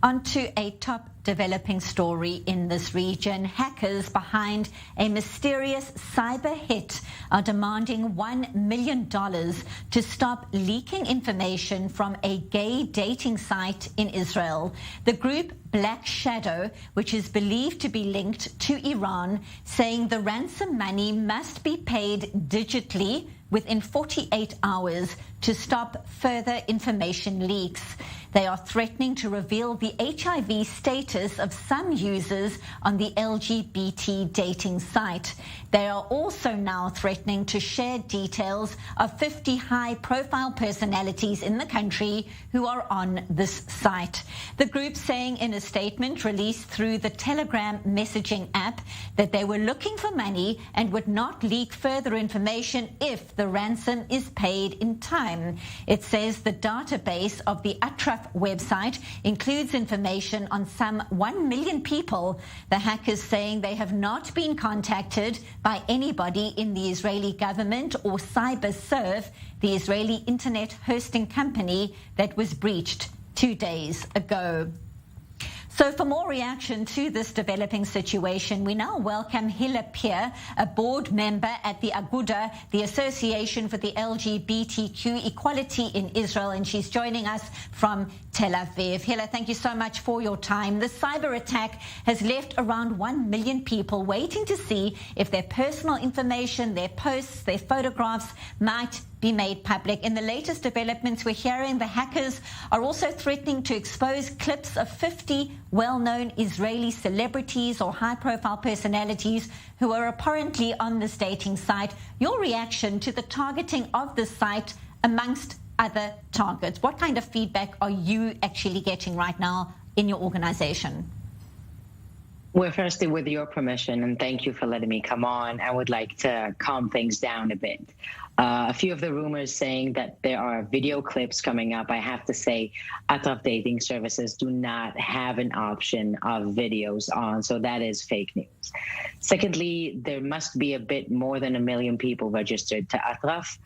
Onto a top developing story in this region. Hackers behind a mysterious cyber hit are demanding $1 million to stop leaking information from a gay dating site in Israel. The group Black Shadow, which is believed to be linked to Iran, saying the ransom money must be paid digitally within 48 hours to stop further information leaks. They are threatening to reveal the HIV status of some users on the LGBT dating site. They are also now threatening to share details of 50 high-profile personalities in the country who are on this site. The group saying in a statement released through the Telegram messaging app that they were looking for money and would not leak further information if the ransom is paid in time. It says the database of the Atraf website includes information on some 1 million people. The hackers saying they have not been contacted by anybody in the Israeli government or CyberServe, the Israeli internet hosting company that was breached 2 days ago. So for more reaction to this developing situation, we now welcome Hilla Peer, a board member at the Aguda, the Association for the LGBTQ Equality in Israel, and she's joining us from Tel Aviv. Hilla, thank you so much for your time. The cyber attack has left around 1 million people waiting to see if their personal information, their posts, their photographs might be made public. In the latest developments, we're hearing the hackers are also threatening to expose clips of 50 well-known Israeli celebrities or high-profile personalities who are apparently on this dating site. Your reaction to the targeting of this site amongst other targets? What kind of feedback are you actually getting right now in your organization? Well, firstly, with your permission, and thank you for letting me come on, I would like to calm things down a bit. A few of the rumors saying that there are video clips coming up, I have to say Atraf dating services do not have an option of videos on, so that is fake news. Secondly, there must be a bit more than 1 million people registered to Atraf,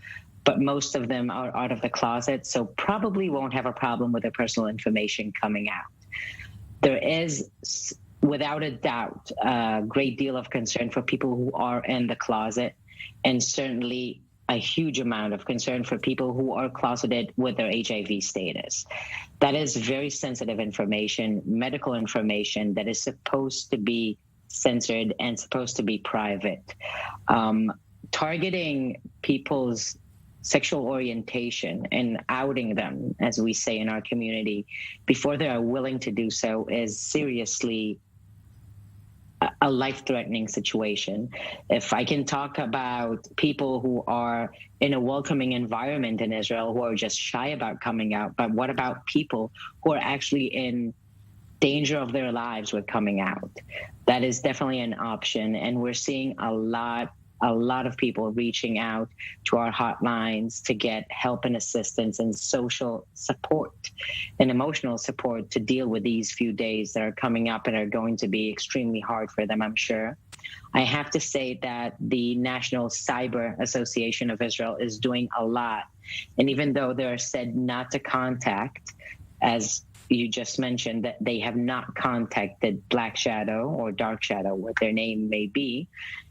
but most of them are out of the closet, so probably won't have a problem with their personal information coming out. There is, without a doubt, a great deal of concern for people who are in the closet, and certainly a huge amount of concern for people who are closeted with their HIV status. That is very sensitive information, medical information that is supposed to be censored and supposed to be private. Targeting people's sexual orientation and outing them, as we say in our community, before they are willing to do so is seriously a life-threatening situation. If I can talk about people who are in a welcoming environment in Israel who are just shy about coming out, but what about people who are actually in danger of their lives with coming out? That is definitely an option, and we're seeing a lot of people reaching out to our hotlines to get help and assistance and social support and emotional support to deal with these few days that are coming up and are going to be extremely hard for them, I'm sure. I have to say that the National Cyber Association of Israel is doing a lot. And even though they're said not to contact, as you just mentioned, that they have not contacted Black Shadow or Dark Shadow, what their name may be.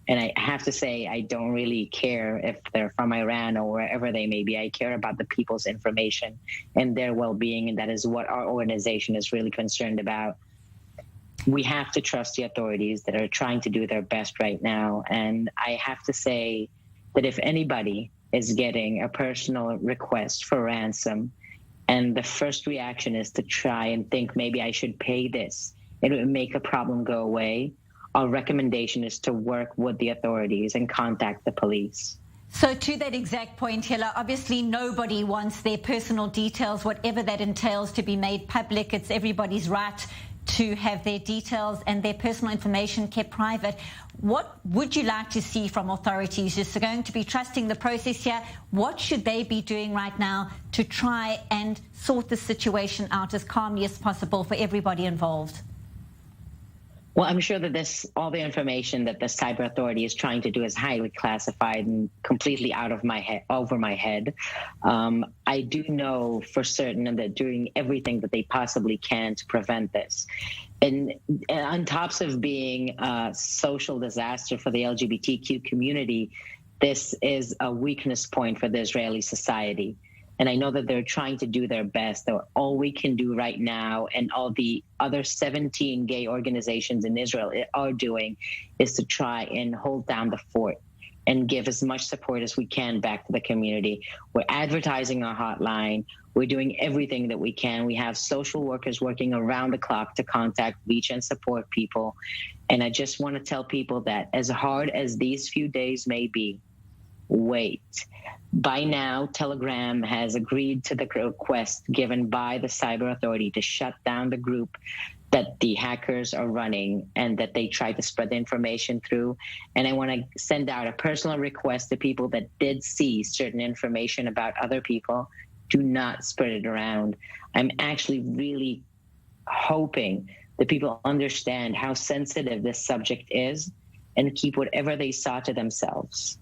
And I have to say, I don't really care if they're from Iran or wherever they may be. I care about the people's information and their well-being, and that is what our organization is really concerned about. We have to trust the authorities that are trying to do their best right now. And I have to say that if anybody is getting a personal request for ransom, and the first reaction is to try and think, maybe I should pay this, it would make a problem go away, our recommendation is to work with the authorities and contact the police. So to that exact point, Hilla, obviously nobody wants their personal details, whatever that entails, to be made public. It's everybody's right to have their details and their personal information kept private. What would you like to see from authorities? Just going to be trusting the process here. What should they be doing right now to try and sort the situation out as calmly as possible for everybody involved? Well, I'm sure that all the information that the Cyber Authority is trying to do is highly classified and completely over my head. I do know for certain that they're doing everything that they possibly can to prevent this. And on top of being a social disaster for the LGBTQ community, this is a weakness point for the Israeli society. And I know that they're trying to do their best. All we can do right now, and all the other 17 gay organizations in Israel are doing, is to try and hold down the fort and give as much support as we can back to the community. We're advertising our hotline. We're doing everything that we can. We have social workers working around the clock to contact, reach, and support people. And I just want to tell people that as hard as these few days may be, wait. By now, Telegram has agreed to the request given by the Cyber Authority to shut down the group that the hackers are running and that they try to spread the information through. And I want to send out a personal request to people that did see certain information about other people. Do not spread it around. I'm actually really hoping that people understand how sensitive this subject is and keep whatever they saw to themselves.